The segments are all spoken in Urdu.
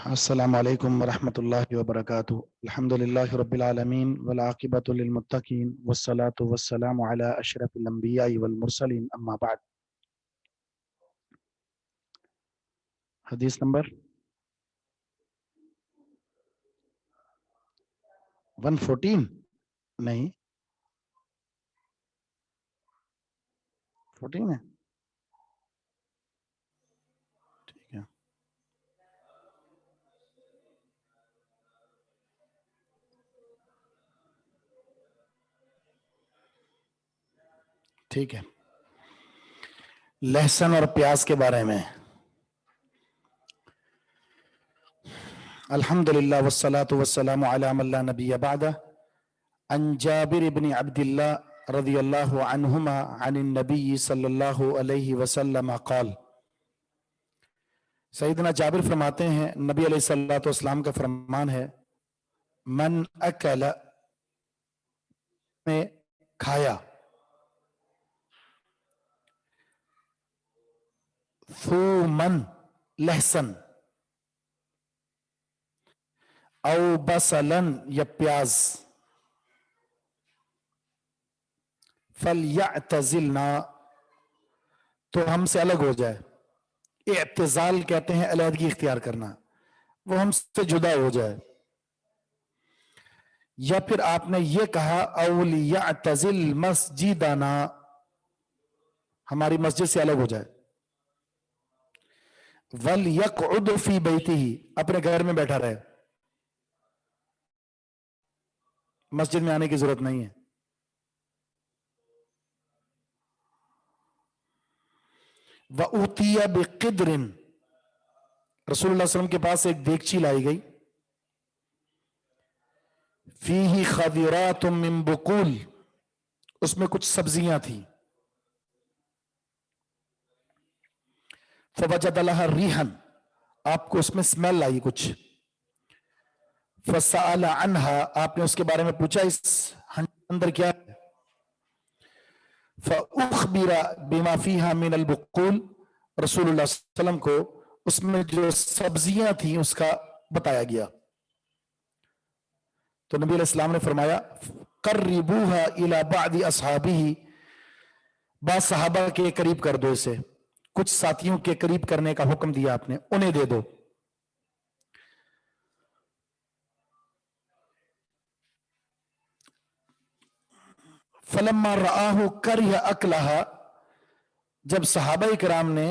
السلام علیکم ورحمۃ اللہ وبرکاتہ الحمد للہ رب العالمین والعاقبۃ للمتقین والصلاة والسلام علی اشرف الانبیاء والمرسلین اما بعد. حدیث نمبر 114 نہیں 14 ہے. ٹھیک ہے. ٹھیک ہے. لہسن اور پیاز کے بارے میں. الحمدللہ والصلاة والسلام علی من لا نبی بعدہ. عن جابر بن عبد اللہ رضی اللہ عنہما عن النبی صلی اللہ علیہ وسلم قال. سیدنا جابر فرماتے ہیں نبی علیہ الصلوۃ والسلام کا فرمان ہے من اکل میں کھایا ثومن لہسن او بصلن یا پیاز فلیعتزلنا تو ہم سے الگ ہو جائے. اعتزال کہتے ہیں علیحدگی اختیار کرنا، وہ ہم سے جدا ہو جائے. یا پھر آپ نے یہ کہا اولیعتزل مسجدنا، ہماری مسجد سے الگ ہو جائے. وَلْيَقْعُدْ فِي بَيْتِهِ، اپنے گھر میں بیٹھا رہے، مسجد میں آنے کی ضرورت نہیں ہے. وَأُوتِيَ بِقِدْرٍ، رسول اللہ صلی اللہ علیہ وسلم کے پاس ایک دیگچی لائی گئی. فِيهِ خَضِرَاتٌ مِّن بُقُول، اس میں کچھ سبزیاں تھیں. فَوَجَدَ لَهَا رِيحًا، آپ کو اس میں سمیل آئی کچھ. فَسَأَلَ عَنْهَا، آپ نے اس کے بارے میں پوچھا اس اندر کیا ہے. فَأُخْبِرَ بِمَا فِيهَا مِنَ الْبُقُول، رسول اللہ صلی اللہ علیہ وسلم کو اس میں جو سبزیاں تھیں اس کا بتایا گیا. تو نبی علیہ السلام نے فرمایا قَرِّبُوهَا إِلَى بَعْدِ أَصْحَابِهِ، بعض صحابہ کے قریب کر دو اسے، کچھ ساتھیوں کے قریب کرنے کا حکم دیا آپ نے، انہیں دے دو. فَلَمَّا رَآهُ كَرِهَ أَكْلَهَا، جب صحابہ کرام نے،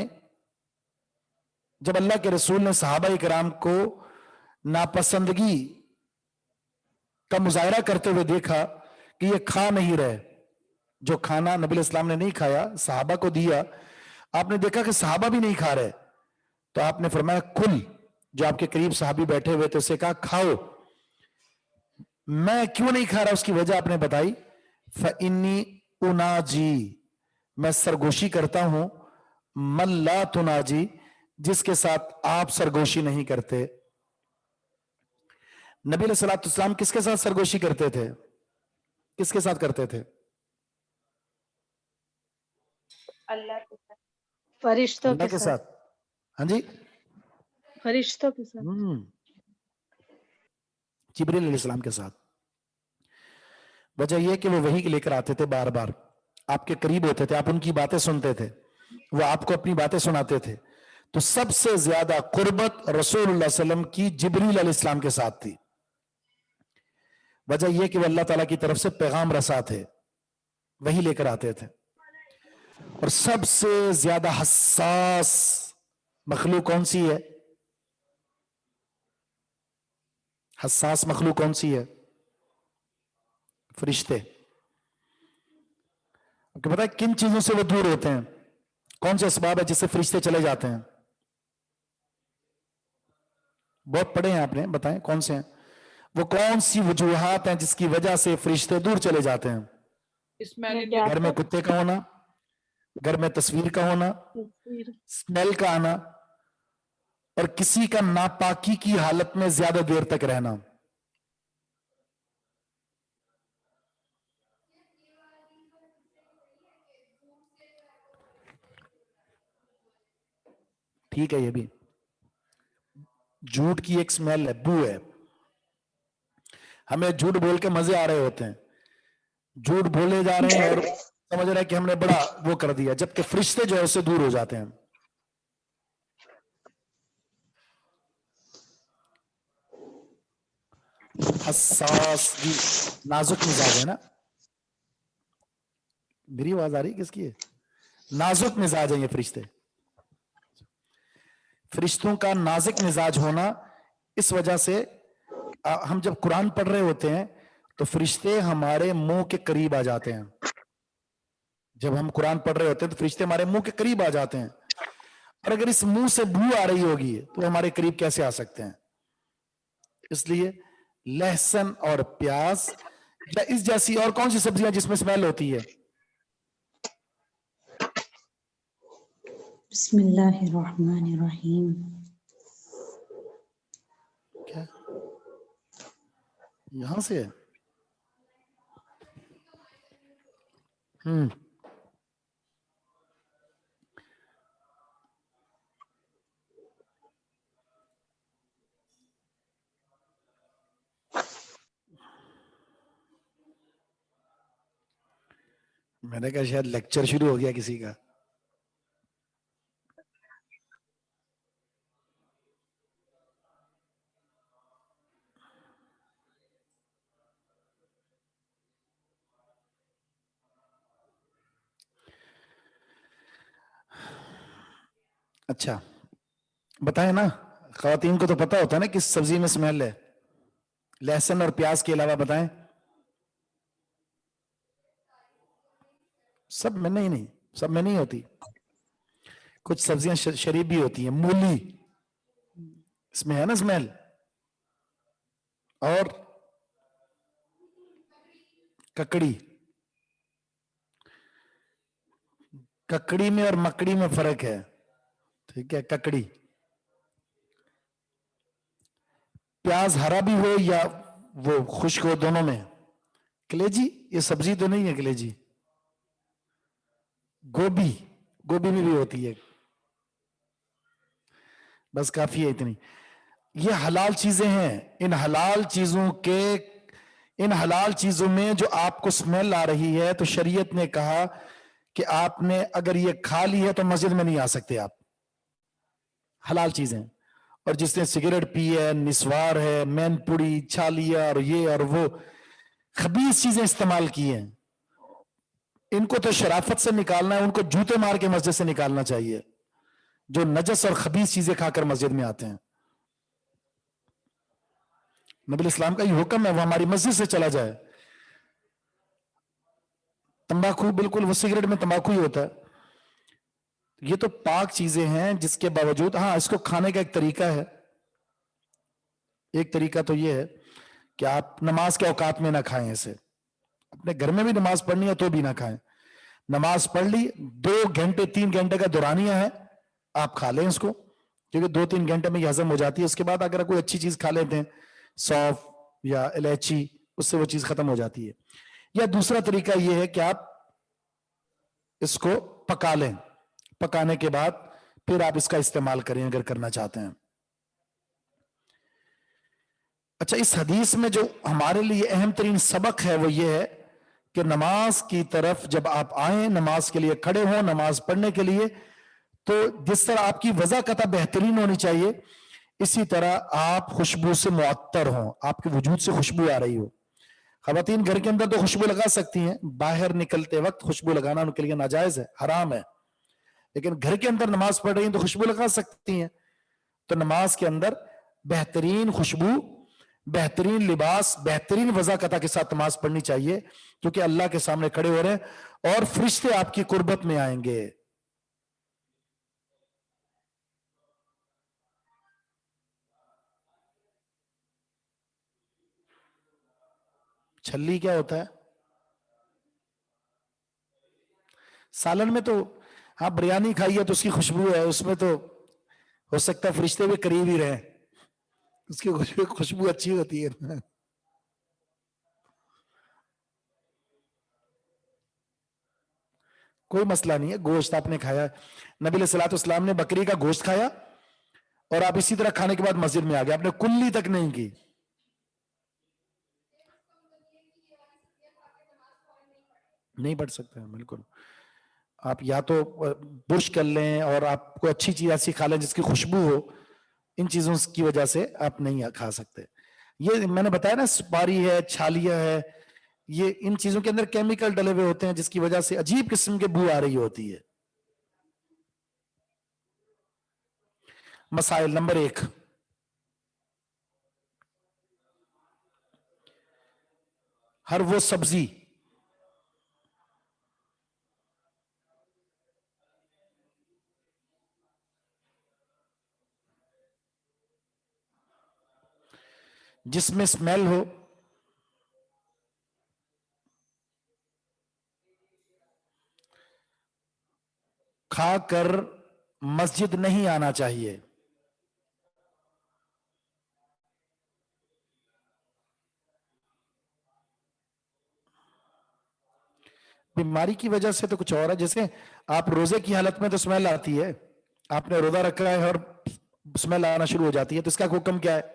جب اللہ کے رسول نے صحابہ کرام کو ناپسندگی کا مظاہرہ کرتے ہوئے دیکھا کہ یہ کھا نہیں رہے، جو کھانا نبی علیہ السلام نے نہیں کھایا صحابہ کو دیا، آپ نے دیکھا کہ صحابہ بھی نہیں کھا رہے، تو آپ نے فرمایا کل، جو آپ کے قریب صحابی بیٹھے ہوئے تھے اسے کہا کھاؤ. میں کیوں نہیں کھا رہا اس کی وجہ آپ نے بتائی. فَإِنِّي أُنَاجِي، میں سرگوشی کرتا ہوں، مَن لَا تُنَاجِي، جس کے ساتھ آپ سرگوشی نہیں کرتے. نبی علیہ الصلوۃ والسلام کس کے ساتھ سرگوشی کرتے تھے؟ کس کے ساتھ کرتے تھے؟ اللہ کے ساتھ، فرشتوں اللہ کے ساتھ. ہاں جی، فرشتوں کے ساتھ. جبریل علیہ السلام کے ساتھ. وجہ یہ کہ وہ وحی لے کر آتے تھے، بار بار آپ کے قریب ہوتے تھے، آپ ان کی باتیں سنتے تھے، وہ آپ کو اپنی باتیں سناتے تھے. تو سب سے زیادہ قربت رسول اللہ صلی اللہ علیہ وسلم کی جبریل علیہ السلام کے ساتھ تھی. وجہ یہ کہ وہ اللہ تعالیٰ کی طرف سے پیغام رساں تھے، وہی لے کر آتے تھے. اور سب سے زیادہ حساس مخلوق کون سی ہے؟ حساس مخلوق کون سی ہے؟ فرشتے. آپ کو پتا ہے کن چیزوں سے وہ دور ہوتے ہیں؟ کون سے اسباب ہے جس سے فرشتے چلے جاتے ہیں؟ بہت پڑھے ہیں آپ نے، بتائیں کون سے ہیں وہ؟ کون سی وجوہات ہیں جس کی وجہ سے فرشتے دور چلے جاتے ہیں؟ گھر میں کتے کا ہونا، گھر میں تصویر کا ہونا، اسمیل کا آنا، اور کسی کا ناپاکی کی حالت میں زیادہ دیر تک رہنا. ٹھیک ہے، یہ بھی جھوٹ کی ایک سمیل ہے، بو ہے. ہمیں جھوٹ بول کے مزے آ رہے ہوتے ہیں، جھوٹ بولے جا رہے ہیں اور سمجھ رہے ہیں کہ ہم نے بڑا وہ کر دیا، جبکہ فرشتے جو ہے اس سے دور ہو جاتے ہیں. حساس جی، نازک مزاج ہے نا. میری آواز آ رہی کس کی ہے؟ نازک مزاج ہے یہ فرشتے. فرشتوں کا نازک مزاج ہونا اس وجہ سے ہم جب قرآن پڑھ رہے ہوتے ہیں تو فرشتے ہمارے منہ کے قریب آ جاتے ہیں. جب ہم قرآن پڑھ رہے ہوتے ہیں تو فرشتے ہمارے منہ کے قریب آ جاتے ہیں، اور اگر اس منہ سے بو آ رہی ہوگی تو ہمارے قریب کیسے آ سکتے ہیں؟ اس لیے لہسن اور پیاز یا اس جیسی اور کون سی سبزیاں جس میں اسمیل ہوتی ہے؟ بسم اللہ الرحمن الرحیم. کیا یہاں سے ہے؟ میں نے کہا شاید لیکچر شروع ہو گیا کسی کا. اچھا بتائیں نا، خواتین کو تو پتا ہوتا ہے نا کس سبزی میں اسمیل ہے، لہسن اور پیاز کے علاوہ بتائیں. سب میں نہیں، سب میں نہیں ہوتی. کچھ سبزیاں شریف بھی ہوتی ہیں، مولی اس میں ہے نا اسمیل. اور ککڑی، ککڑی میں اور مکڑی میں فرق ہے. ٹھیک ہے، ککڑی. پیاز ہرا بھی ہو یا وہ خشک ہو، دونوں میں. کلیجی یہ سبزی تو نہیں ہے کلیجی. گوبھی، گوبھی میں بھی ہوتی ہے. بس کافی ہے اتنی. یہ حلال چیزیں ہیں. ان حلال چیزوں میں جو آپ کو اسمیل آ رہی ہے تو شریعت نے کہا کہ آپ نے اگر یہ کھا لی ہے تو مسجد میں نہیں آ سکتے آپ. حلال چیزیں. اور جس نے سگریٹ پی ہے، نسوار ہے، مین پوڑی، چھالیا اور یہ اور وہ خبیث چیزیں استعمال کی ہیں، ان کو تو شرافت سے نکالنا ہے، ان کو جوتے مار کے مسجد سے نکالنا چاہیے جو نجس اور خبیث چیزیں کھا کر مسجد میں آتے ہیں. نبی اسلام کا یہ حکم ہے وہ ہماری مسجد سے چلا جائے. تمباکو، بالکل وہ سگریٹ میں تمباکو ہی ہوتا ہے. یہ تو پاک چیزیں ہیں جس کے باوجود ہاں اس کو کھانے کا ایک طریقہ ہے. ایک طریقہ تو یہ ہے کہ آپ نماز کے اوقات میں نہ کھائیں اسے. اپنے گھر میں بھی نماز پڑھنی ہے تو بھی نہ کھائیں. نماز پڑھ لی، 2 گھنٹے 3 گھنٹے کا دورانیہ ہے، آپ کھا لیں اس کو، کیونکہ 2-3 گھنٹے میں یہ ہضم ہو جاتی ہے. اس کے بعد اگر کوئی اچھی چیز کھا لیتے ہیں، سونف یا الائچی، اس سے وہ چیز ختم ہو جاتی ہے. یا دوسرا طریقہ یہ ہے کہ آپ اس کو پکا لیں، پکانے کے بعد پھر آپ اس کا استعمال کریں اگر کرنا چاہتے ہیں. اچھا، اس حدیث میں جو ہمارے لیے اہم ترین سبق ہے وہ یہ ہے کہ نماز کی طرف جب آپ آئیں، نماز کے لیے کھڑے ہوں، نماز پڑھنے کے لیے، تو جس طرح آپ کی وضاقت بہترین ہونی چاہیے اسی طرح آپ خوشبو سے معطر ہوں، آپ کے وجود سے خوشبو آ رہی ہو. خواتین گھر کے اندر تو خوشبو لگا سکتی ہیں، باہر نکلتے وقت خوشبو لگانا ان کے لیے ناجائز ہے، حرام ہے. لیکن گھر کے اندر نماز پڑھ رہی ہیں تو خوشبو لگا سکتی ہیں. تو نماز کے اندر بہترین خوشبو، بہترین لباس، بہترین وضاقت کے ساتھ نماز پڑھنی چاہیے، کیونکہ اللہ کے سامنے کھڑے ہو رہے ہیں اور فرشتے آپ کی قربت میں آئیں گے. چھلی کیا ہوتا ہے؟ سالن میں تو ہاں بریانی کھائی ہے تو اس کی خوشبو ہے، اس میں تو ہو سکتا ہے فرشتے بھی قریب ہی رہیں، اس کی خوشبو اچھی ہوتی ہے. کوئی مسئلہ نہیں ہے. گوشت آپ نے کھایا، نبی علیہ الصلوۃ والسلام نے بکری کا گوشت کھایا اور آپ اسی طرح کھانے کے بعد مسجد میں آ گئے, آپ نے کلی تک نہیں کی. نہیں پڑھ سکتے ہیں بالکل. آپ یا تو برش کر لیں اور آپ کو اچھی چیز ایسی کھا لیں جس کی خوشبو ہو, ان چیزوں کی وجہ سے آپ نہیں کھا سکتے. یہ میں نے بتایا نا, سپاری ہے, چھالیاں ہے, یہ ان چیزوں کے اندر کیمیکل ڈلے ہوئے ہوتے ہیں جس کی وجہ سے عجیب قسم کے بو آ رہی ہوتی ہے. مسائل نمبر 1, ہر وہ سبزی جس میں اسمیل ہو, کھا کر مسجد نہیں آنا چاہیے. بیماری کی وجہ سے تو کچھ اور ہے, جیسے آپ روزے کی حالت میں تو اسمیل آتی ہے, آپ نے روزہ رکھا ہے اور اسمیل آنا شروع ہو جاتی ہے, تو اس کا حکم کیا ہے؟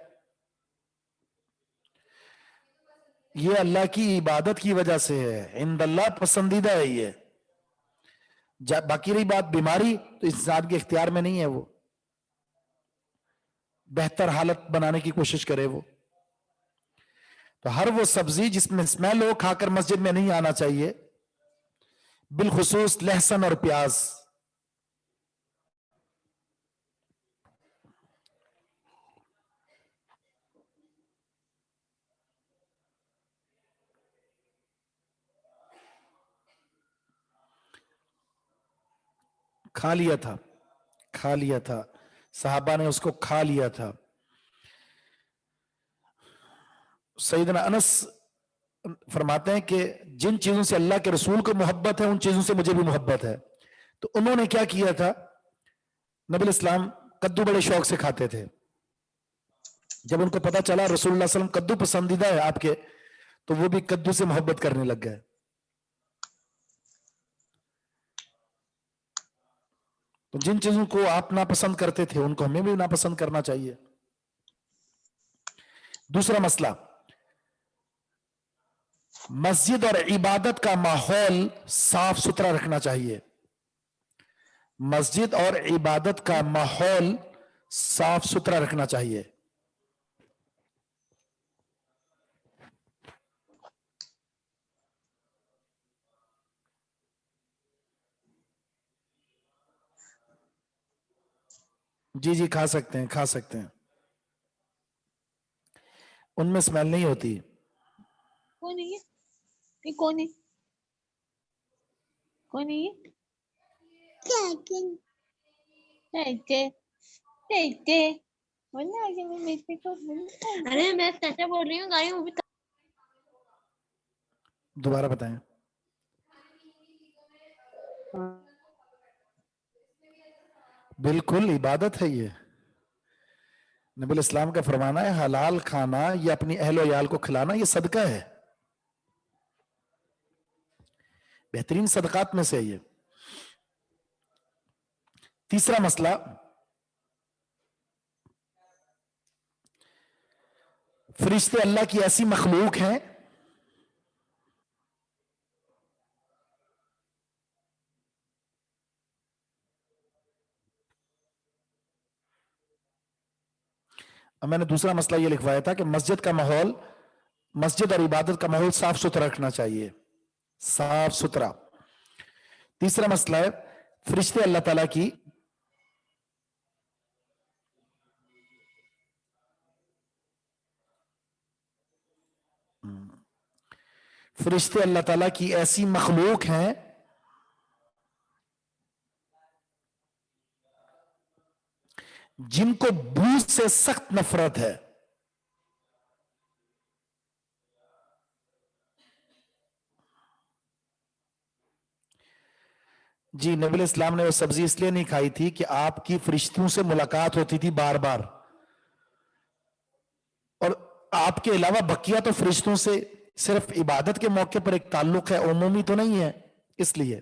یہ اللہ کی عبادت کی وجہ سے ہے, عند اللہ پسندیدہ ہے یہ. باقی رہی بات بیماری, تو انسان کے اختیار میں نہیں ہے, وہ بہتر حالت بنانے کی کوشش کرے وہ. تو ہر وہ سبزی جس میں اسمیل ہو کھا کر مسجد میں نہیں آنا چاہیے, بالخصوص لہسن اور پیاز. کھا لیا تھا صحابہ نے اس کو کھا لیا تھا. سیدنا انس فرماتے ہیں کہ جن چیزوں سے اللہ کے رسول کو محبت ہے ان چیزوں سے مجھے بھی محبت ہے. تو انہوں نے کیا کیا تھا, نبی الاسلام کدو بڑے شوق سے کھاتے تھے. جب ان کو پتا چلا رسول اللہ صلی اللہ علیہ وسلم کدو پسندیدہ ہے آپ کے, تو وہ بھی کدو سے محبت کرنے لگ گئے. تو جن چیزوں کو آپ ناپسند کرتے تھے ان کو ہمیں بھی ناپسند کرنا چاہیے. دوسرا مسئلہ, مسجد اور عبادت کا ماحول صاف ستھرا رکھنا چاہیے. مسجد اور عبادت کا ماحول صاف ستھرا رکھنا چاہیے. جی کھا سکتے ہیں, ان میں اسمیل نہیں ہوتی. کون ہے یہ کون ہے ارے میں سچا بول رہی ہوں, گاڑی وہ بھی دوبارہ بتائیں. بالکل عبادت ہے یہ. نبی الاسلام کا فرمانا ہے حلال کھانا یا اپنی اہل و عیال کو کھلانا یہ صدقہ ہے, بہترین صدقات میں سے ہے یہ. تیسرا مسئلہ, فرشتے اللہ کی ایسی مخلوق ہیں میں نے دوسرا مسئلہ یہ لکھوایا تھا کہ مسجد اور عبادت کا ماحول صاف ستھرا رکھنا چاہیے, صاف ستھرا. تیسرا مسئلہ ہے فرشتے اللہ تعالیٰ کی ایسی مخلوق ہیں جن کو بو سے سخت نفرت ہے. جی نبی علیہ السلام نے وہ سبزی اس لیے نہیں کھائی تھی کہ آپ کی فرشتوں سے ملاقات ہوتی تھی بار بار, اور آپ کے علاوہ بقیہ تو فرشتوں سے صرف عبادت کے موقع پر ایک تعلق ہے, عمومی تو نہیں ہے, اس لیے.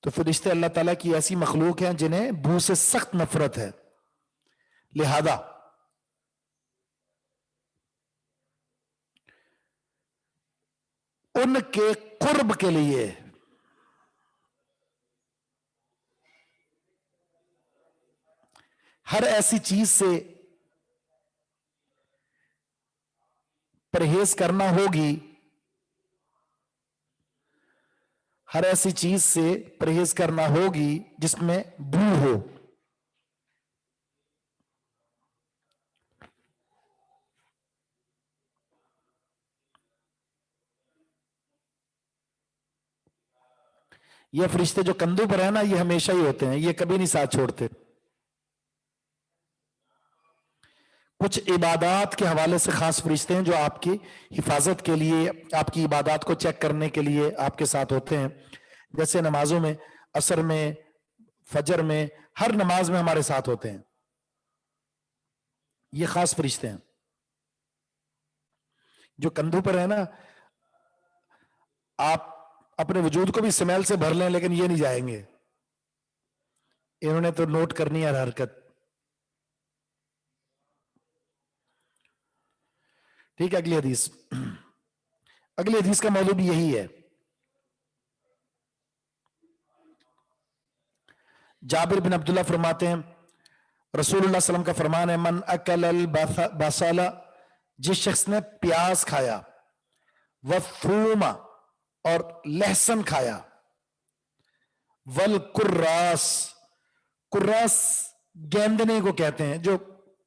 تو فرشتے اللہ تعالیٰ کی ایسی مخلوق ہیں جنہیں بو سے سخت نفرت ہے، لہذا ان کے قرب کے لیے ہر ایسی چیز سے پرہیز کرنا ہوگی، ہر ایسی چیز سے پرہیز کرنا ہوگی جس میں بو ہو۔ یہ فرشتے جو کندھوں پر ہیں نا، یہ ہمیشہ ہی ہوتے ہیں، یہ کبھی نہیں ساتھ چھوڑتے۔ کچھ عبادات کے حوالے سے خاص فرشتے ہیں جو آپ کی حفاظت کے لیے، آپ کی عبادات کو چیک کرنے کے لیے آپ کے ساتھ ہوتے ہیں، جیسے نمازوں میں، عصر میں، فجر میں، ہر نماز میں ہمارے ساتھ ہوتے ہیں۔ یہ خاص فرشتے ہیں جو کندھوں پر ہیں نا، آپ اپنے وجود کو بھی سمیل سے بھر لیں لیکن یہ نہیں جائیں گے، انہوں نے تو نوٹ کرنی ہے ہر حرکت۔ ٹھیک ہے، اگلی حدیث، اگلی حدیث کا موضوع بھی یہی ہے۔ جابر بن عبداللہ فرماتے ہیں رسول اللہ صلی اللہ علیہ وسلم کا فرمان ہے، من اکل البصل، جس شخص نے پیاز کھایا، والثوم، اور لہسن کھایا، والکراس، کراس گیندنے کو کہتے ہیں جو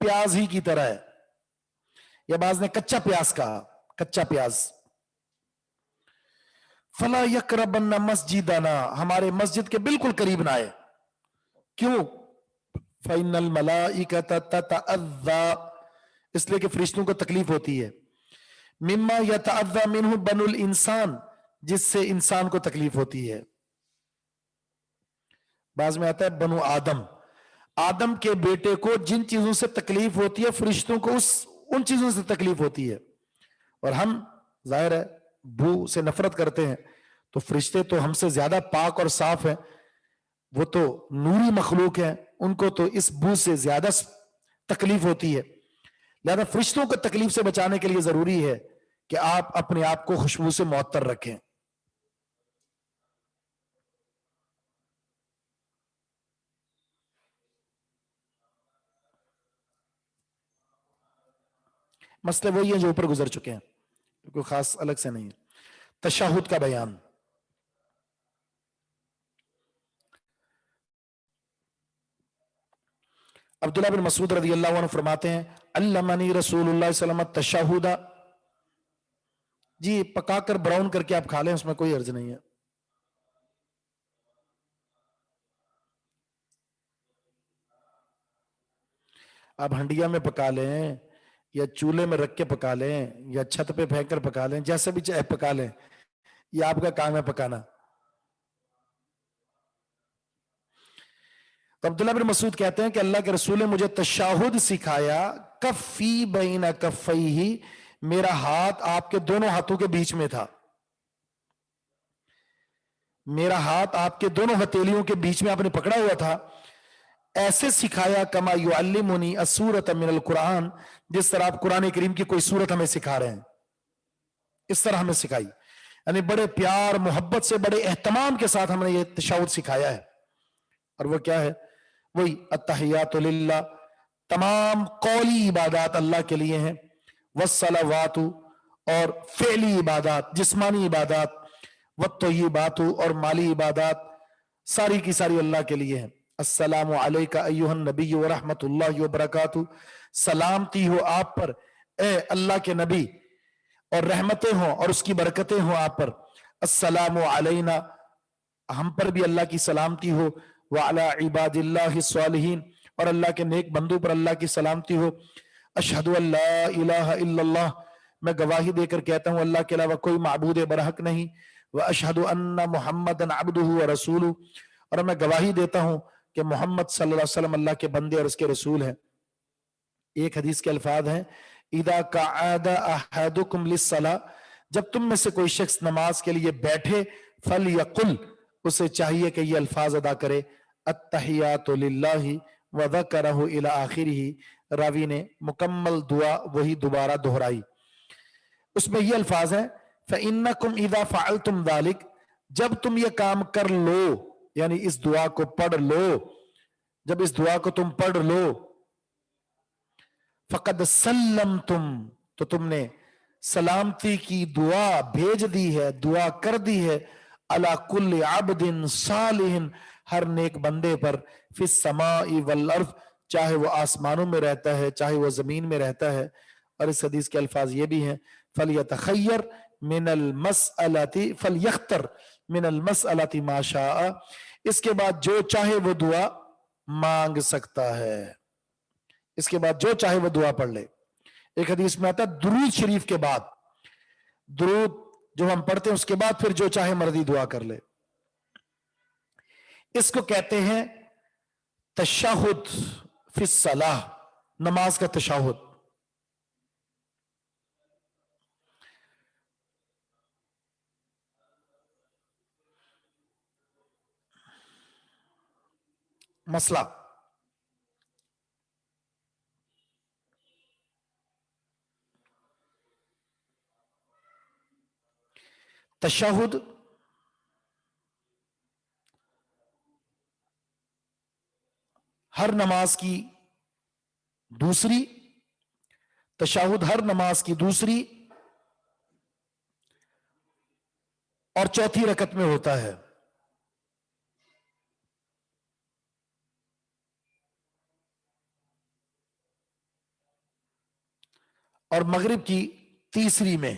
پیاز ہی کی طرح ہے، یا بعض نے کچا پیاز کہا، کچا پیاز، فلا یقربن مسجدنا، ہمارے مسجد کے بالکل قریب نہ آئے۔ کیوں؟ فإن الملائکۃ تتأذی، اس لیے کہ فرشتوں کو تکلیف ہوتی ہے، مما یتأذی منہ بنو الانسان، جس سے انسان کو تکلیف ہوتی ہے۔ بعض میں آتا ہے بنو آدم، آدم کے بیٹے کو جن چیزوں سے تکلیف ہوتی ہے فرشتوں کو ان چیزوں سے تکلیف ہوتی ہے، اور ہم ظاہر ہے بو سے نفرت کرتے ہیں، تو فرشتے تو ہم سے زیادہ پاک اور صاف ہیں، وہ تو نوری مخلوق ہیں، ان کو تو اس بو سے زیادہ تکلیف ہوتی ہے، لہذا فرشتوں کو تکلیف سے بچانے کے لیے ضروری ہے کہ آپ اپنے آپ کو خوشبو سے معطر رکھیں۔ مسئلے وہی ہیں جو اوپر گزر چکے ہیں، کوئی خاص الگ سے نہیں ہے۔ تشہد کا بیان، عبداللہ بن مسعود رضی اللہ عنہ فرماتے ہیں علمنی رسول اللہ صلی اللہ علیہ وسلم التشہد، جی پکا کر براؤن کر کے آپ کھا لیں، اس میں کوئی عرض نہیں ہے۔ آپ ہنڈیا میں پکا لیں یا چولہے میں رکھ کے پکا لیں یا چھت پہ پھینک کر پکا لیں، جیسے بھی چاہے پکا لیں، یہ آپ کا کام ہے پکانا۔ تو عبداللہ بن مسعود کہتے ہیں کہ اللہ کے رسول نے مجھے تشہد سکھایا، کفی بین کفیہ، میرا ہاتھ آپ کے دونوں ہاتھوں کے بیچ میں تھا، میرا ہاتھ آپ کے دونوں ہتھیلیوں کے بیچ میں آپ نے پکڑا ہوا تھا، ایسے سکھایا کما یعلمنی السورۃ من القرآن، جس طرح آپ قرآن کریم کی کوئی سورت ہمیں سکھا رہے ہیں، اس طرح ہمیں سکھائی، یعنی بڑے پیار محبت سے، بڑے اہتمام کے ساتھ ہم نے یہ تشہد سکھایا ہے۔ اور وہ کیا ہے؟ وہی التحیات للہ، تمام قولی عبادات اللہ کے لیے ہیں، والصلوات، اور فعلی عبادات، جسمانی عبادات، والطیبات، اور مالی عبادات، ساری کی ساری اللہ کے لیے ہیں۔ السلام علیک ایھا النبی ورحمۃ اللہ وبرکاتہ، سلامتی ہو آپ پر اے اللہ کے نبی، اور رحمتیں ہوں اور اس کی برکتیں ہوں آپ پر۔ السلام علینا، ہم پر بھی اللہ کی سلامتی ہو، وعلی عباد اللہ الصالحین، اور اللہ کے نیک بندوں پر اللہ کی سلامتی ہو۔ اشہد ان لا الہ الا اللہ، میں گواہی دے کر کہتا ہوں اللہ کے علاوہ کوئی معبود برحق نہیں، واشہد ان محمدا عبدہ ورسولہ، اور میں گواہی دیتا ہوں کہ محمد صلی اللہ علیہ وسلم اللہ کے بندے اور اس کے رسول ہیں۔ ایک حدیث کے الفاظ ہیں اذا قعد احدکم للصلاۃ، جب تم میں سے کوئی شخص نماز کے لیے بیٹھے، فلیقل، اسے چاہیے کہ یہ الفاظ ادا کرے التحیات للہ وذکرہ الی آخرہ. راوی نے مکمل دعا وہی دوبارہ دہرائی. اس میں یہ الفاظ ہیں فَإِنَّكُمْ إِذَا فَعَلْتُمْ ذَلِكَ, جب تم یہ کام کر لو, یعنی اس دعا کو پڑھ لو, جب اس دعا کو تم پڑھ لو, فَقَدْ سَلَّمْتُمْ, تو تم نے سلامتی کی دعا بھیج دی ہے, دعا کر دی ہے, عَلَى كُلِّ عَبْدٍ صَالِحٍ, ہر نیک بندے پر, فِي السَّمَاءِ وَالْأَرْضِ, چاہے وہ آسمانوں میں رہتا ہے چاہے وہ زمین میں رہتا ہے. اور اس حدیث کے الفاظ یہ بھی ہیں فَلْيَتَخَيَّرْ مِنَ الْمَسْأَلَةِ فَلْيَخْتَرْ مِنَ الْمَسْأَلَةِ مَا شَاءَ. اس کے بعد جو چاہے وہ دعا مانگ سکتا ہے, اس کے بعد جو چاہے وہ دعا پڑھ لے. ایک حدیث میں آتا ہے درود شریف کے بعد, درود جو ہم پڑھتے ہیں اس کے بعد پھر جو چاہے مرضی دعا کر لے. اس کو کہتے ہیں تشہد فی الصلاۃ, نماز کا تشہد. مسئلہ, تشہد ہر نماز کی دوسری, تشہد ہر نماز کی دوسری اور چوتھی رکعت میں ہوتا ہے. اور مغرب کی تیسری میں.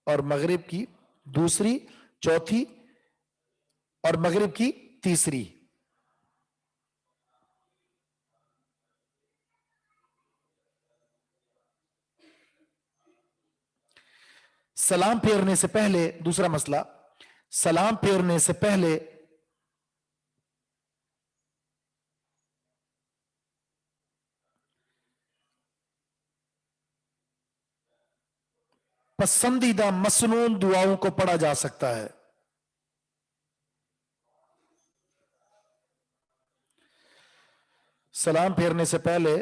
اور مغرب کی دوسری, چوتھی اور مغرب کی تیسری. سلام پھیرنے سے پہلے, دوسرا مسئلہ, سلام پھیرنے سے پہلے پسندیدہ مسنون دعاؤں کو پڑھا جا سکتا ہے. سلام پھیرنے سے پہلے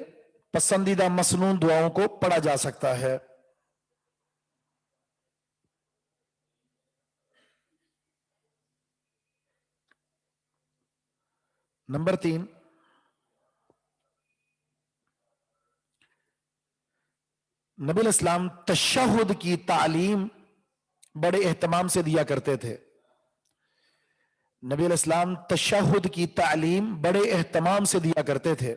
پسندیدہ مسنون دعاؤں کو پڑھا جا سکتا ہے. نمبر 3, نبی علیہ السلام تشہد کی تعلیم بڑے اہتمام سے دیا کرتے تھے. نبی علیہ السلام تشہد کی تعلیم بڑے اہتمام سے دیا کرتے تھے.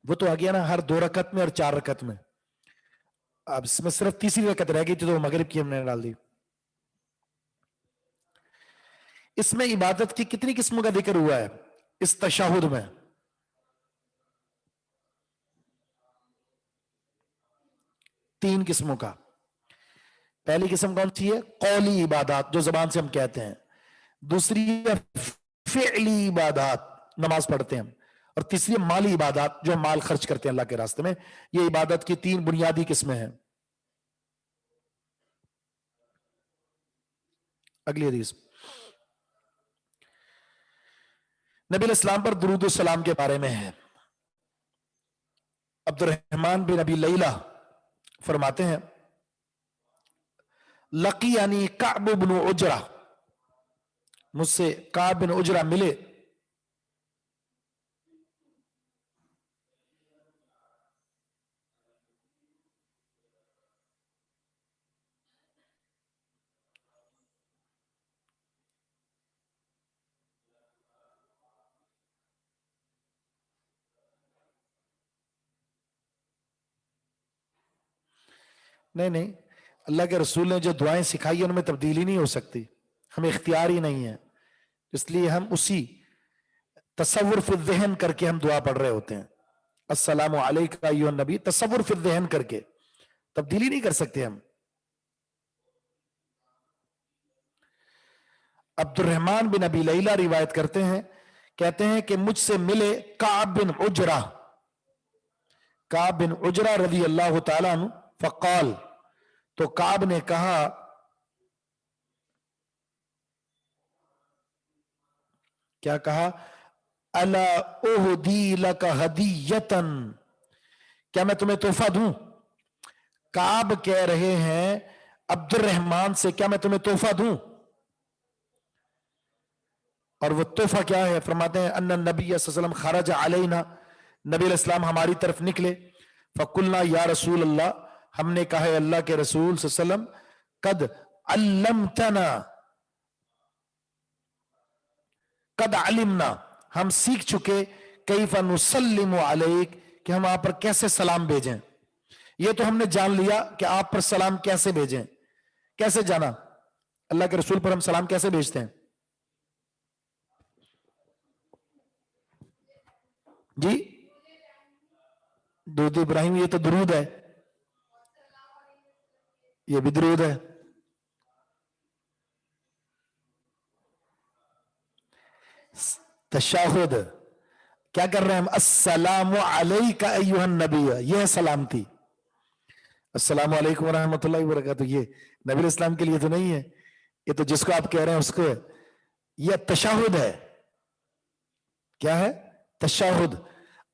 وہ تو آ گیا نا, ہر 2 رکعت میں اور 4 رکعت میں. اب اس میں صرف تیسری رکعت رہ گئی تھی تو مغرب کی ہم نے ڈال دی. اس میں عبادت کی کتنی قسموں کا ذکر ہوا ہے اس تشہد میں؟ 3 قسموں کا. پہلی قسم کون سی ہے؟ قولی عبادات, جو زبان سے ہم کہتے ہیں. دوسری ہے فعلی عبادات, نماز پڑھتے ہیں ہم. اور تیسری مالی عبادات, جو مال خرچ کرتے ہیں اللہ کے راستے میں. یہ عبادت کی 3 بنیادی قسمیں ہیں. اگلی حدیث نبی علیہ السلام پر درود السلام کے بارے میں ہے. عبد الرحمن بن ابی لیلہ فرماتے ہیں لقیانی کعب بن عجرہ, مجھ سے کعب بن عجرہ ملے. نہیں, اللہ کے رسول نے جو دعائیں سکھائی ہیں ان میں تبدیلی نہیں ہو سکتی, ہمیں اختیار ہی نہیں ہے. اس لیے ہم اسی تصور فی الذہن کر کے ہم دعا پڑھ رہے ہوتے ہیں. السلام علیکہ ایھا النبی, تصور فی الذہن کر کے, تبدیلی نہیں کر سکتے ہم. عبد الرحمن بن ابی لیلہ روایت کرتے ہیں، کہتے ہیں کہ مجھ سے ملے کعب بن عجرہ، کعب بن عجرہ رضی اللہ تعالیٰ عنہ، فقال، تو کعب نے کہا، کیا کہا؟ الا اہدی لک ہدیۃً، کیا میں تمہیں تحفہ دوں؟ کعب کہہ رہے ہیں عبد الرحمن سے، کیا میں تمہیں تحفہ دوں؟ اور وہ تحفہ کیا ہے؟ فرماتے ہیں ان النبی صلی اللہ علیہ وسلم خرج علینا، نبی علیہ السلام ہماری طرف نکلے، فقلنا یا رسول اللہ، ہم نے کہا ہے اللہ کے رسول صلی اللہ علیہ وسلم، قد علمتنا، قد علمنا، ہم سیکھ چکے، کیف نسلم علیک، کہ ہم آپ پر کیسے سلام بھیجیں، یہ تو ہم نے جان لیا کہ آپ پر سلام کیسے بھیجیں۔ کیسے جانا؟ اللہ کے رسول پر ہم سلام کیسے بھیجتے ہیں؟ جی درود ابراہیم، یہ تو درود ہے، یہ بھی درود ہے۔ تشہد کیا کر رہے ہیں ہم؟ السلام علیک ایھا النبی، یہ ہے سلامتی، السلام علیکم ورحمۃ اللہ وبرکاتہ، یہ نبی علیہ السلام کے لیے تو نہیں ہے، یہ تو جس کو آپ کہہ رہے ہیں اس کو ہے، یہ تشہد ہے۔ کیا ہے؟ تشہد۔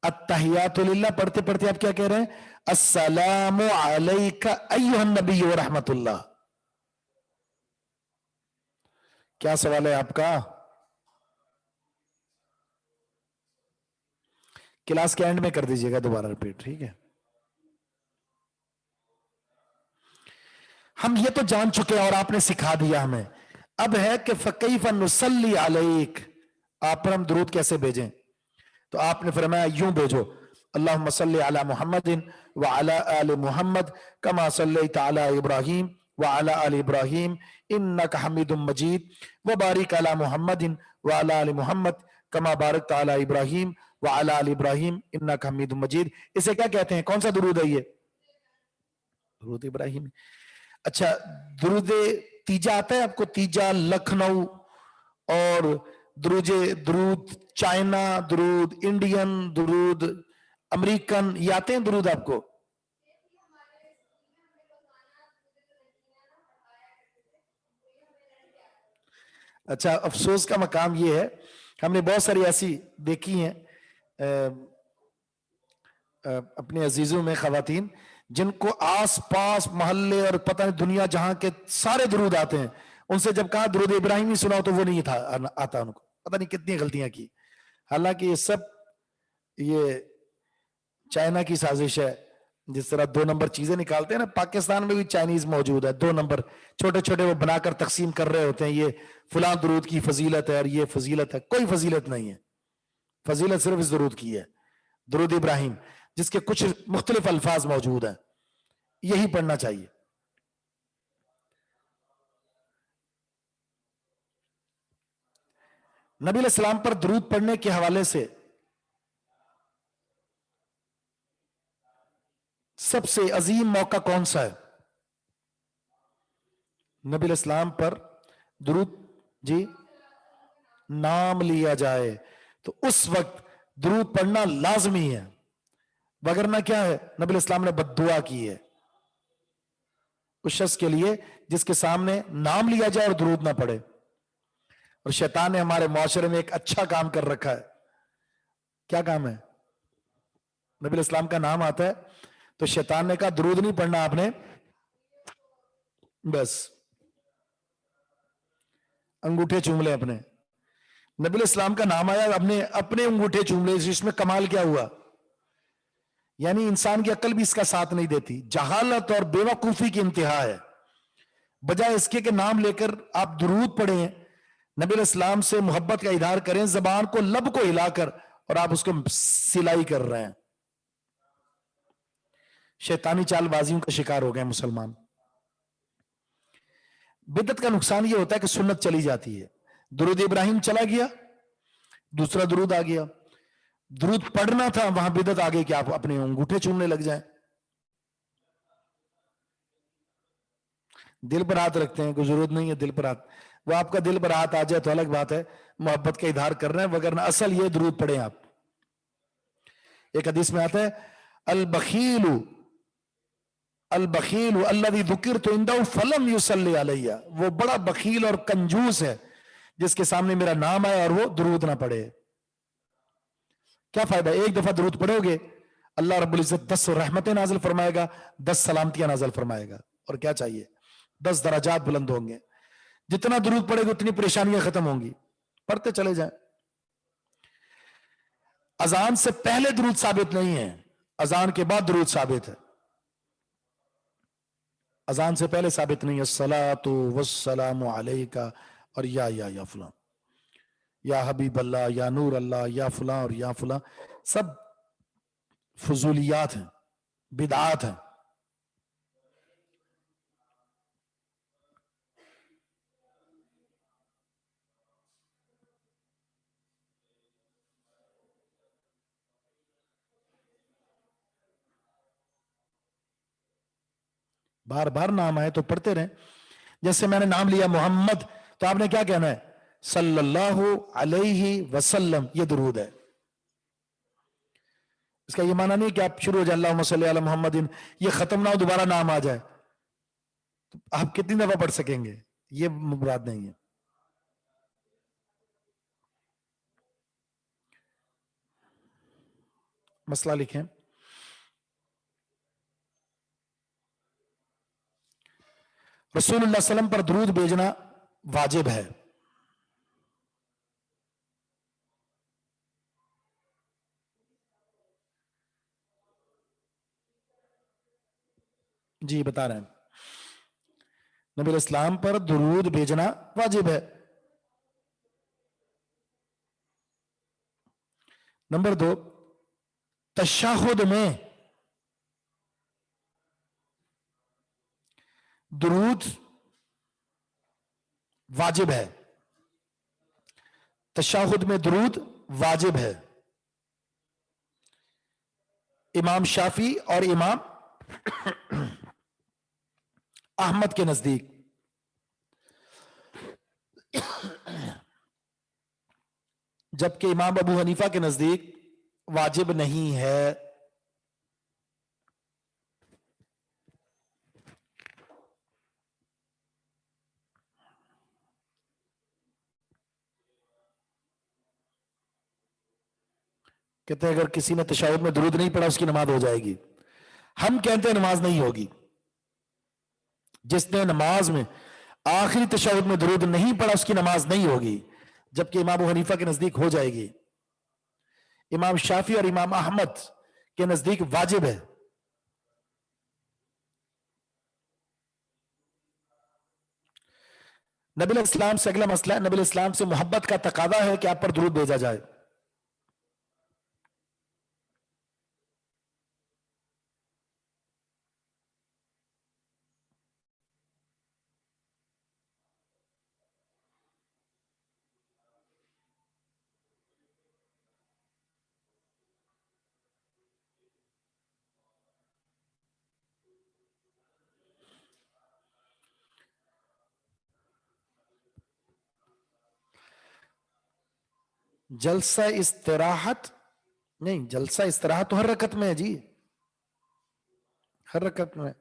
التحیات للہ پڑھتے پڑھتے آپ کیا کہہ رہے ہیں؟ السلام علیک ایھا النبی ورحمۃ اللہ۔ کیا سوال ہے آپ کا؟ کلاس کے اینڈ میں کر دیجئے گا دوبارہ ریپیٹ، ٹھیک ہے؟ ہم یہ تو جان چکے اور آپ نے سکھا دیا ہمیں، اب ہے کہ فَكَيْفَ نُصَلِّ عَلَيْكَ، آپ پر ہم درود کیسے بھیجیں؟ تو آپ نے فرمایا یوں بھیجو، اللہم صلی علی محمد وعلی آل محمد کما صلیت علی ابراہیم وعلی آل ابراہیم انکا حمید مجید وبارک علی محمد وعلی آل محمد کما بارکت علی ابراہیم وعلی آل ابراہیم انکا حمید مجید۔ اسے کیا کہتے ہیں؟ کون سا درود ہے یہ؟ درود ابراہیم۔ اچھا، درود تیجا آتا ہے آپ کو؟ تیجا، لکھنؤ، اور درود چائنا، درود انڈین، درود امریکن، یہ آتے ہیں درود آپ کو؟ اچھا، افسوس کا مقام یہ ہے، ہم نے بہت ساری ایسی دیکھی ہیں اپنے عزیزوں میں خواتین، جن کو آس پاس محلے اور پتہ نہیں دنیا جہاں کے سارے درود آتے ہیں، ان سے جب کہا درود ابراہیمی سناؤ تو وہ نہیں تھا آتا ان کو، پتہ نہیں کتنی غلطیاں کی۔ حالانکہ یہ سب یہ چائنا کی سازش ہے، جس طرح 2 نمبر چیزیں نکالتے ہیں نا، پاکستان میں بھی چائنیز موجود ہے، 2 نمبر چھوٹے چھوٹے وہ بنا کر تقسیم کر رہے ہوتے ہیں، یہ فلاں درود کی فضیلت ہے اور یہ فضیلت ہے، کوئی فضیلت نہیں ہے، فضیلت صرف اس درود کی ہے، درود ابراہیم، جس کے کچھ مختلف الفاظ موجود ہیں، یہی پڑھنا چاہیے۔ نبی علیہ السلام پر درود پڑھنے کے حوالے سے سب سے عظیم موقع کون سا ہے؟ نبی علیہ السلام پر درود، جی، نام لیا جائے تو اس وقت درود پڑھنا لازمی ہے، وگرنہ کیا ہے؟ نبی علیہ السلام نے بد دعا کی ہے اس شخص کے لیے جس کے سامنے نام لیا جائے اور درود نہ پڑھے۔ اور شیطان نے ہمارے معاشرے میں ایک اچھا کام کر رکھا ہے۔ کیا کام ہے؟ نبی علیہ السلام کا نام آتا ہے تو شیطان نے کہا درود نہیں پڑھنا آپ نے، بس انگوٹھے چوم لے اپنے۔ نبی علیہ السلام کا نام آیا، اپنے انگوٹھے چوم لے، اس میں کمال کیا ہوا؟ یعنی انسان کی عقل بھی اس کا ساتھ نہیں دیتی، جہالت اور بے وقوفی کی انتہا ہے۔ بجائے اس کے کہ نام لے کر آپ درود پڑھیں، نبی علیہ السلام سے محبت کا اظہار کریں، زبان کو، لب کو ہلا کر، اور آپ اس کو سلائی کر رہے ہیں۔ شیطانی چال بازیوں کا شکار ہو گئے مسلمان۔ بدعت کا نقصان یہ ہوتا ہے کہ سنت چلی جاتی ہے، درود ابراہیم چلا گیا، دوسرا درود آ گیا، درود پڑھنا تھا، وہاں بدعت آ گئی کہ آپ اپنے انگوٹھے چومنے لگ جائیں، دل پر ہاتھ رکھتے ہیں، کوئی ضرورت نہیں ہے دل پر ہاتھ۔ وہ آپ کا دل پر ہاتھ آ جائے تو الگ بات ہے، محبت کا اظہار کر رہے ہیں، وگرنہ اصل یہ درود پڑھیں آپ. ایک حدیث میں آتا ہے البخیل البخیل الذی ذکرت عندہ فلم یصلی علیہ، وہ بڑا بخیل اور کنجوس ہے جس کے سامنے میرا نام آئے اور وہ درود نہ پڑھے. کیا فائدہ؟ ایک دفعہ درود پڑھو گے اللہ رب العزت 10 رحمتیں نازل فرمائے گا، 10 سلامتیاں نازل فرمائے گا. اور کیا چاہیے؟ 10 درجات بلند ہوں گے. جتنا درود پڑھے گا اتنی پریشانیاں ختم ہوں گی. پڑھتے چلے جائیں. اذان سے پہلے درود ثابت نہیں ہے، اذان کے بعد درود ثابت ہے. اذان سے پہلے ثابت نہیں ہے الصلاۃ والسلام علیک اور یا فلاں، یا حبیب اللہ، یا نور اللہ، یا فلاں اور یا فلاں، سب فضولیات ہیں، بدعات ہیں. بار بار نام آئے تو پڑھتے رہیں. جیسے میں نے نام لیا محمد تو آپ نے کیا کہنا ہے؟ صلی اللہ علیہ وسلم، یہ درود ہے. اس کا یہ معنی نہیں کہ آپ شروع ہو جائے اللہم صلی علی محمد، یہ ختم نہ ہو دوبارہ نام آ جائے تو آپ کتنی دفعہ پڑھ سکیں گے؟ یہ مراد نہیں ہے. مسئلہ لکھیں. رسول اللہ صلی اللہ علیہ وسلم پر درود بھیجنا واجب ہے. جی بتا رہے ہیں، نبی علیہ السلام پر درود بھیجنا واجب ہے. نمبر 2، تشہد میں درود واجب ہے. تشہد میں درود واجب ہے. امام شافعی اور امام احمد کے نزدیک. جبکہ امام ابو حنیفہ کے نزدیک واجب نہیں ہے. کہتے ہیں اگر کسی نے تشہد میں درود نہیں پڑھا اس کی نماز ہو جائے گی. ہم کہتے ہیں نماز نہیں ہوگی. جس نے نماز میں آخری تشہد میں درود نہیں پڑھا اس کی نماز نہیں ہوگی، جبکہ امام ابو حنیفہ کے نزدیک ہو جائے گی. امام شافعی اور امام احمد کے نزدیک واجب ہے. نبی علیہ السلام سے اگلا مسئلہ ہے، نبی علیہ السلام سے محبت کا تقاضا ہے کہ آپ پر درود بھیجا جائے. جلسہ استراحت نہیں، جلسہ استراحت تو ہر رکعت میں ہے جی، ہر رکعت میں.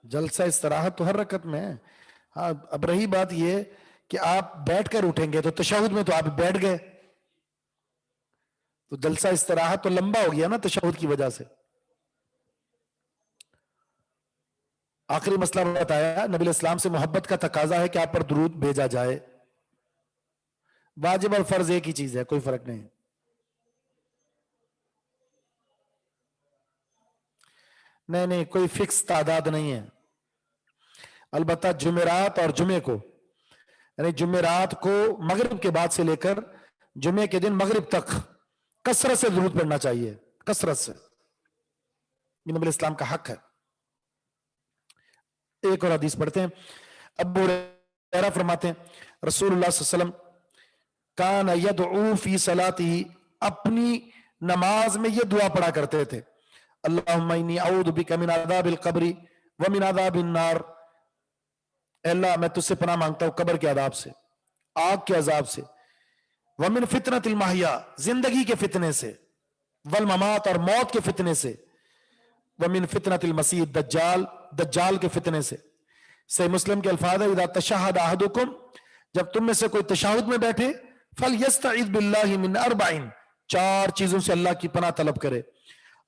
جلسہ استراحت تو ہر رکعت میں ہے. ہاں اب رہی بات یہ کہ آپ بیٹھ کر اٹھیں گے تو تشہد میں تو آپ بیٹھ گئے تو جلسہ استراحت تو لمبا ہو گیا نا تشہد کی وجہ سے. آخری مسئلہ بتایا، نبی علیہ السلام سے محبت کا تقاضا ہے کہ آپ پر درود بھیجا جائے. واجب اور فرض ایک ہی چیز ہے، کوئی فرق نہیں. نہیں کوئی فکس تعداد نہیں ہے. البتہ جمعرات اور جمعے کو، یعنی جمعرات کو مغرب کے بعد سے لے کر جمعے کے دن مغرب تک کثرت سے درود پڑھنا چاہیے، کثرت سے. یہ نبی الاسلام کا حق ہے. ایک اور حدیث پڑھتے ہیں. ابو ہریرہ فرماتے ہیں رسول اللہ صلی اللہ علیہ وسلم کان یدعو فی صلاتی، اپنی نماز میں یہ دعا پڑھا کرتے تھے، اللہم انی اعوذ بک من عذاب القبر ومن عذاب النار اے اللہ میں تجھ سے پناہ مانگتا ہوں قبر کے عذاب سے، آگ کے عذاب سے، ومن فتنۃ المحیا زندگی کے فتنے سے، والممات اور موت کے فتنے سے، ومن فتنۃ المسیح دجال دجال کے فتنے سے۔ صحیح مسلم کے الفاظ ہے اذا تشہد احدکم، جب تم میں سے کوئی تشہد میں بیٹھے، فلیستعذ باللہ من اربع، 4 چیزوں سے اللہ کی پناہ طلب کرے۔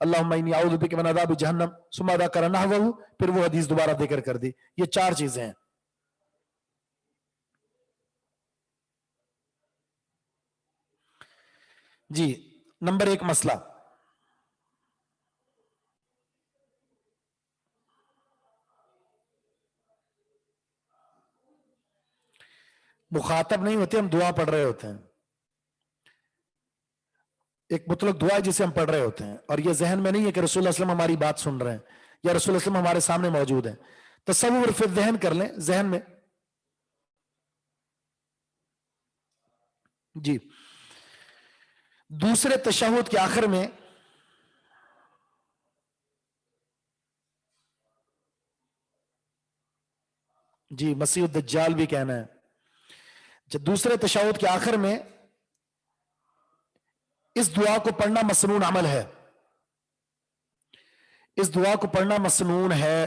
اللہم انی اعوذ بک من عذاب جہنم، ثم ذکر نحوہ، پھر وہ حدیث دوبارہ ذکر کر دی۔ یہ 4 چیزیں ہیں۔ جی نمبر 1 مسئلہ، مخاطب نہیں ہوتے، ہم دعا پڑھ رہے ہوتے ہیں، ایک مطلق دعا ہے جسے ہم پڑھ رہے ہوتے ہیں، اور یہ ذہن میں نہیں ہے کہ رسول اللہ صلی اللہ علیہ وسلم ہماری بات سن رہے ہیں یا رسول اللہ صلی اللہ علیہ وسلم ہمارے سامنے موجود ہیں۔ تصور فی الذہن کر لیں، ذہن میں۔ جی دوسرے تشہد کے آخر میں جی مسیح الدجال بھی کہنا ہے، جب دوسرے تشہد کے آخر میں اس دعا کو پڑھنا مسنون عمل ہے، اس دعا کو پڑھنا مسنون ہے۔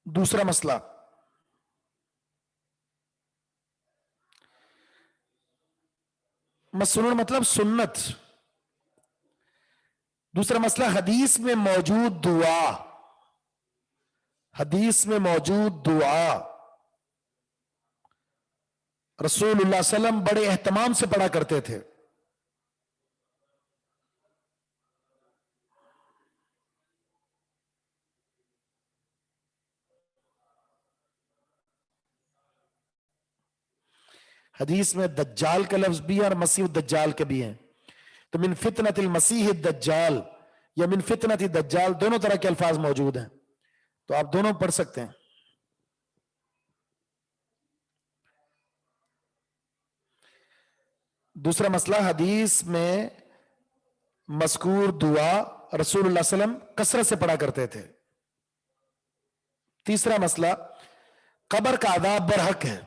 دوسرا مسئلہ، مسنون مطلب سنت۔ دوسرا مسئلہ حدیث میں موجود دعا، حدیث میں موجود دعا رسول اللہ صلی اللہ علیہ وسلم بڑے اہتمام سے پڑھا کرتے تھے۔ حدیث میں دجال کا لفظ بھی ہے اور مسیح الدجال کے بھی ہیں، تو من فتنۃ المسیح الدجال یا من فتنۃ الدجال دونوں طرح کے الفاظ موجود ہیں، تو آپ دونوں پڑھ سکتے ہیں۔ دوسرا مسئلہ، حدیث میں مذکور دعا رسول اللہ صلی اللہ علیہ وسلم کثرت سے پڑھا کرتے تھے۔ تیسرا مسئلہ، قبر کا عذاب برحق ہے،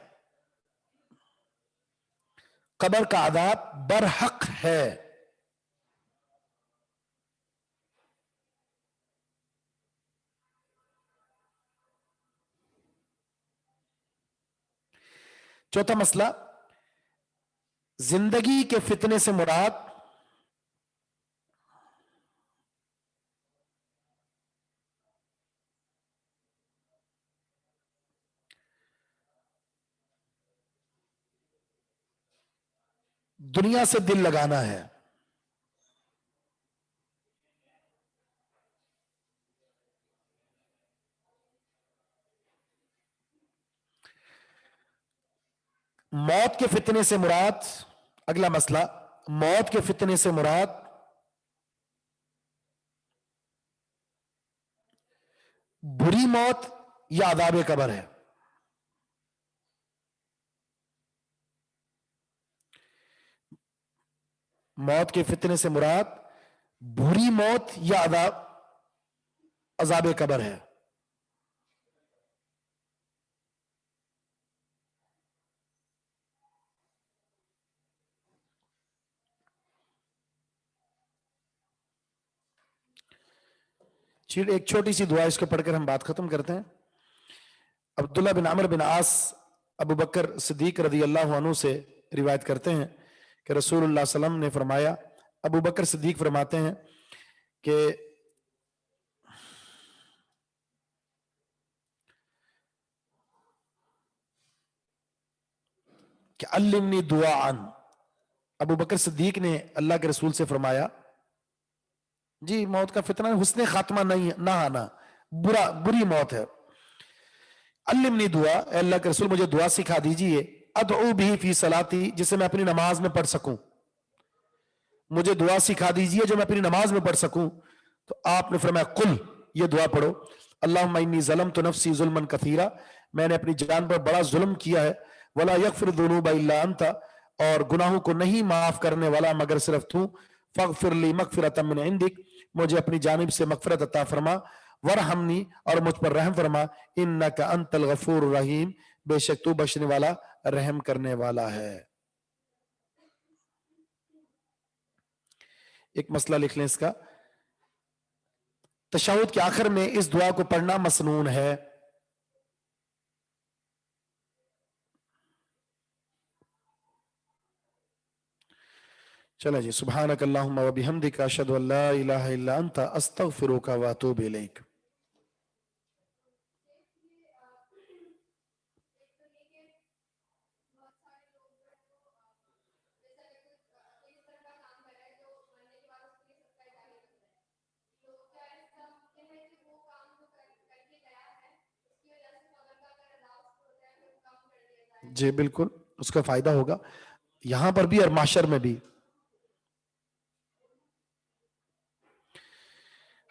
قبر کا عذاب برحق ہے۔ چوتھا مسئلہ، زندگی کے فتنے سے مراد دنیا سے دل لگانا ہے۔ موت کے فتنے سے مراد، اگلا مسئلہ، موت کے فتنے سے مراد بری موت یا عذاب قبر ہے۔ موت کے فتنے سے مراد بری موت یا عذاب قبر ہے۔ ایک چھوٹی سی دعا اس کو پڑھ کر ہم بات ختم کرتے ہیں۔ عبداللہ بن عمرو بن عاص ابو بکر صدیق رضی اللہ عنہ سے روایت کرتے ہیں کہ رسول اللہ صلی اللہ علیہ وسلم نے فرمایا، ابو بکر صدیق فرماتے ہیں کہ علمنی دعاء، ابو بکر صدیق نے اللہ کے رسول سے فرمایا، جی موت کا فتنہ حسن خاتمہ نہیں، نہ آنا، بری موت ہے۔ علمنی دعا، اے اللہ کے رسول مجھے دعا سکھا دیجئے، ادعو بھی فی صلاتی، جسے میں اپنی نماز میں پڑھ سکوں، مجھے دعا سکھا دیجئے جو میں اپنی نماز میں پڑھ سکوں۔ تو آپ نے فرمایا قل، یہ دعا پڑھو، اللہم انی ظلمت نفسی ظلما کثیرا، میں نے اپنی جان پر بڑا ظلم کیا ہے، ولا یغفر الذنوب الا انت، اور گناہوں کو نہیں معاف کرنے والا مگر صرف تو. فاغفر لی مغفرۃ من عندک، مجھے اپنی جانب سے مغفرت عطا فرما. ورحمنی، اور مجھ پر رحم فرما. انک انت الغفور الرحیم، بے شک تو بخشنے والا رحم کرنے والا ہے. ایک مسئلہ لکھ لیں اس کا. تشہد کے آخر میں اس دعا کو پڑھنا مسنون ہے. چلیں جی. سبحانک اللہم و بحمدک اشہد ان لا الہ الا انت استغفرک و اتوب الیک. جی بالکل، اس کا فائدہ ہوگا یہاں پر بھی اور معاشر میں بھی.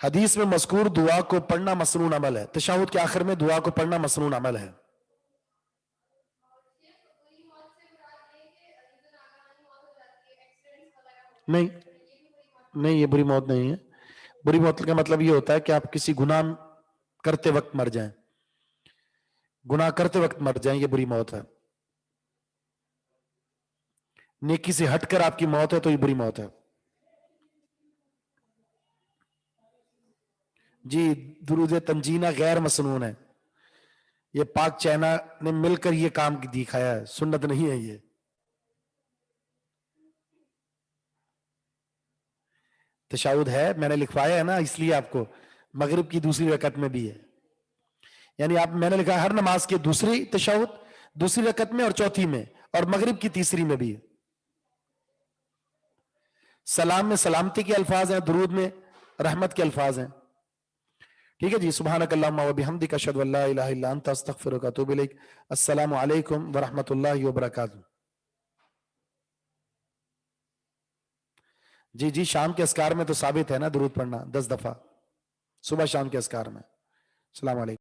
حدیث میں مذکور دعا کو پڑھنا مسنون عمل ہے. تشہد کے آخر میں دعا کو پڑھنا مسنون عمل ہے. نہیں نہیں، یہ بری موت نہیں ہے. بری موت کا مطلب یہ ہوتا ہے کہ آپ کسی گناہ کرتے وقت مر جائیں. گناہ کرتے وقت مر جائیں، یہ بری موت ہے. نیکی سے ہٹ کر آپ کی موت ہے تو یہ بری موت ہے. جی درود تنجینہ غیر مسنون ہے. یہ پاک چائنا نے مل کر یہ کام دکھایا ہے، سنت نہیں ہے یہ. تشہد ہے، میں نے لکھوایا ہے نا، اس لیے آپ کو. مغرب کی دوسری رکعت میں بھی ہے. یعنی آپ، میں نے لکھا ہر نماز کے دوسری تشہد، دوسری رکعت میں اور چوتھی میں، اور مغرب کی تیسری میں بھی ہے. سلام میں سلامتی کے الفاظ ہیں، درود میں رحمت کے الفاظ ہیں. ٹھیک ہے جی. سبحانک اللہم و بحمدک اشہد ان لا الہ الا انت استغفرک و اتوب الیک. السلام علیکم ورحمۃ اللہ وبرکاتہ. جی جی، شام کے اذکار میں تو ثابت ہے نا درود پڑھنا 10 دفعہ صبح شام کے اذکار میں. السلام علیکم.